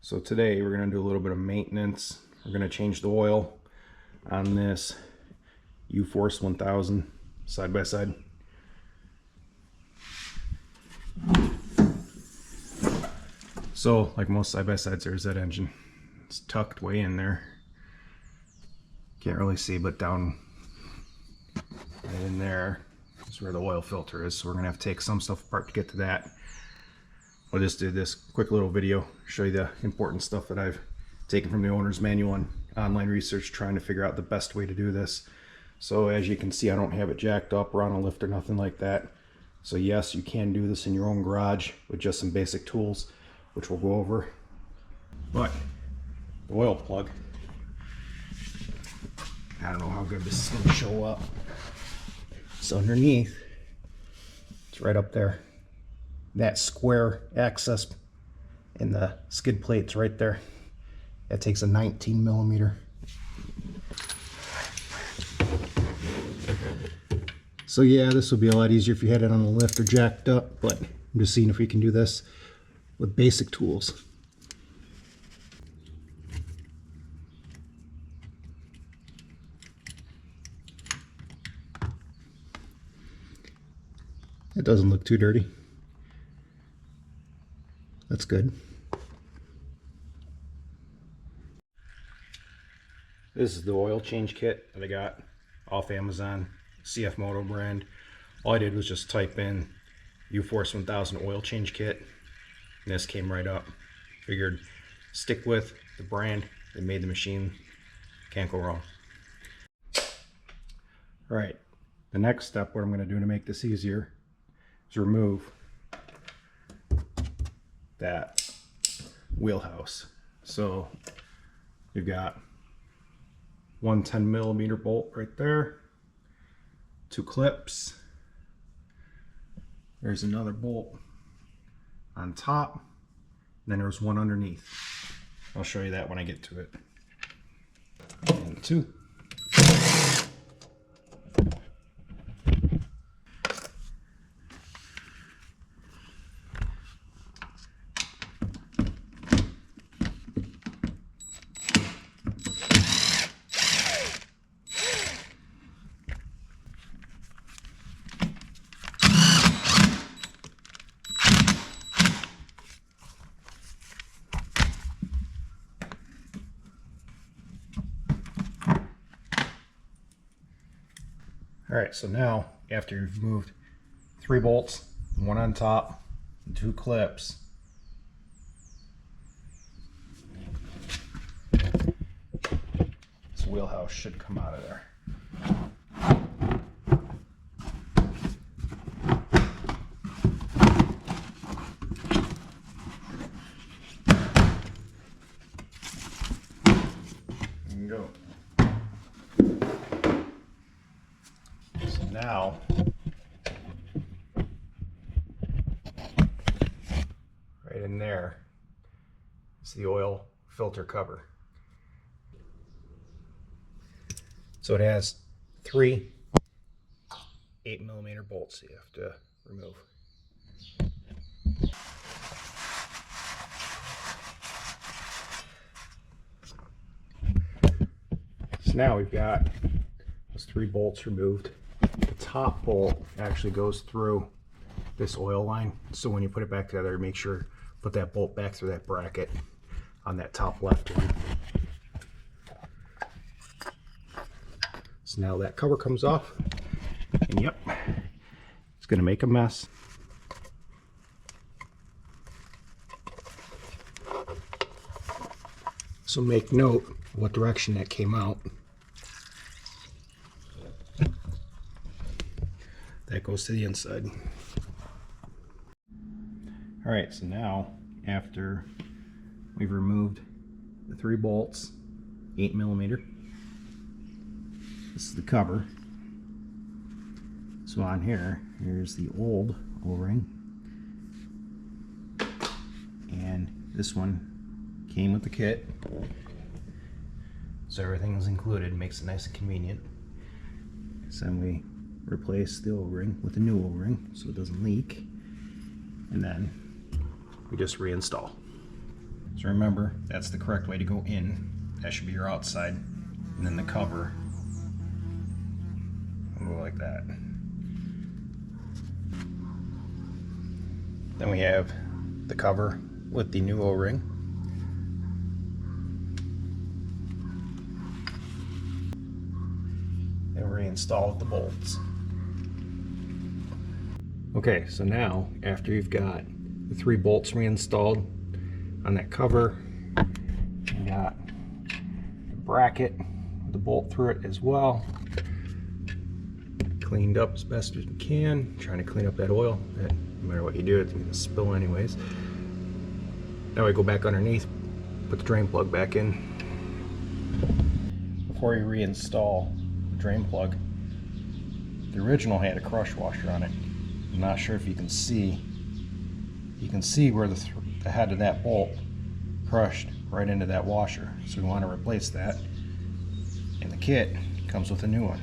So today we're going to do a little bit of maintenance. We're going to change the oil on this UForce 1000 side by side. So like most side by sides, there's that engine. It's tucked way in there. Can't really see, but down right in there is where the oil filter is. So we're going to have to take some stuff apart to get to that. I'll just do this quick little video, show you the important stuff that I've taken from the owner's manual and online research trying to figure out the best way to do this. So as you can see, I don't have it jacked up or on a lift or nothing like that. So yes, you can do this in your own garage with just some basic tools, which we'll go over. But the oil plug, I don't know how good this is going to show up. It's underneath. It's right up there. That square access in the skid plate's right there. That takes a 19 millimeter. So yeah, this will be a lot easier if you had it on the lift or jacked up, but I'm just seeing if we can do this with basic tools. It doesn't look too dirty. That's good. This is the oil change kit that I got off Amazon, CF Moto brand. All I did was just type in UForce 1000 oil change kit, and this came right up. Figured stick with the brand that made the machine, can't go wrong. All right, the next step, what I'm going to do to make this easier is remove that wheelhouse. So you've got one 10 millimeter bolt right there, two clips, there's another bolt on top, and then there's one underneath. I'll show you that when I get to it. And two. Alright, so now after you've moved three bolts, one on top, and two clips, this wheelhouse should come out of there. There you go. Now, right in there is the oil filter cover. So it has three 8 millimeter bolts you have to remove. So now we've got those three bolts removed. The top bolt actually goes through this oil line, so when you put it back together, make sure put that bolt back through that bracket on that top left one. So now that cover comes off, and yep, it's going to make a mess. So make note what direction that came out. That goes to the inside. Alright, so now after we've removed the three bolts, 8 millimeter, this is the cover. So on here, here's the old O-ring, and this one came with the kit, so everything is included, makes it nice and convenient. So then we replace the O-ring with a new O-ring so it doesn't leak, and then we just reinstall. So remember, that's the correct way to go in. That should be your outside. And then the cover will go like that. Then we have the cover with the new O-ring. And reinstall with the bolts. Okay, so now after you've got the 3 bolts reinstalled on that cover, you got the bracket with the bolt through it as well. Cleaned up as best as you can, trying to clean up that oil. No matter what you do, it's going to spill anyways. Now we go back underneath, put the drain plug back in. Before you reinstall the drain plug, the original had a crush washer on it. I'm not sure if you can see. You can see where the head of that bolt crushed right into that washer. So we want to replace that. And the kit comes with a new one.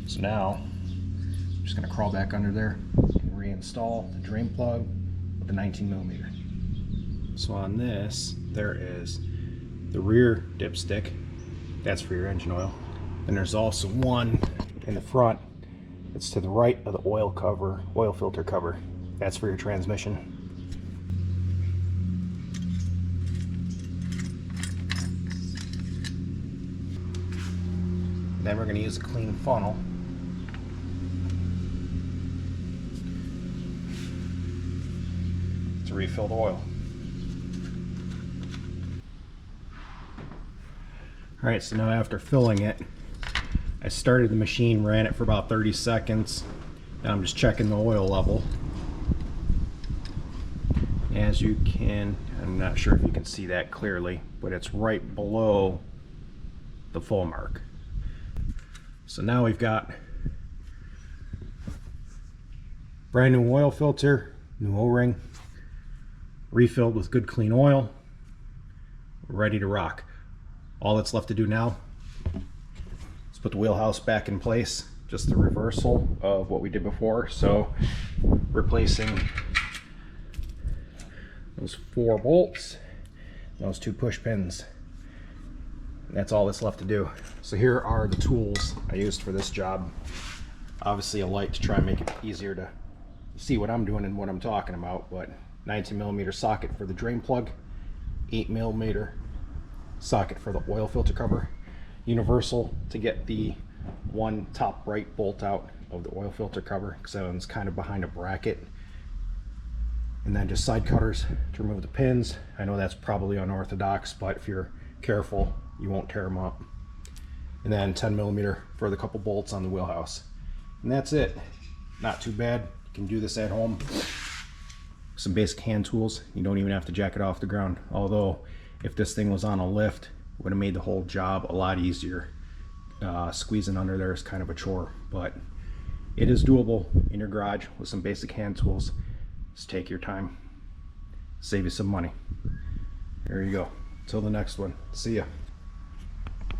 So now, I'm just going to crawl back under there and reinstall the drain plug with the 19mm. So on this, there is the rear dipstick. That's for your engine oil. And there's also one in the front. It's to the right of the oil filter cover. That's for your transmission. Then we're going to use a clean funnel to refill the oil. Alright, so now after filling it, I started the machine, ran it for about 30 seconds. Now I'm just checking the oil level. As you can, I'm not sure if you can see that clearly, but it's right below the full mark. So now we've got brand new oil filter, new O-ring, refilled with good clean oil, ready to rock. All that's left to do now is put the wheelhouse back in place, just the reversal of what we did before. So replacing those 4 bolts, those 2 push pins. And that's all that's left to do. So here are the tools I used for this job. Obviously a light to try and make it easier to see what I'm doing and what I'm talking about, but 19mm socket for the drain plug, 8mm socket for the oil filter cover, universal to get the one top right bolt out of the oil filter cover because that one's kind of behind a bracket, and then just side cutters to remove the pins. I know that's probably unorthodox, but if you're careful you won't tear them up. And then 10mm for the couple bolts on the wheelhouse, and that's it. Not too bad. You can do this at home. Some basic hand tools. You don't even have to jack it off the ground, although if this thing was on a lift, it would have made the whole job a lot easier. Squeezing under there is kind of a chore, but it is doable in your garage with some basic hand tools. Just take your time, save you some money. There you go. Till the next one. See ya.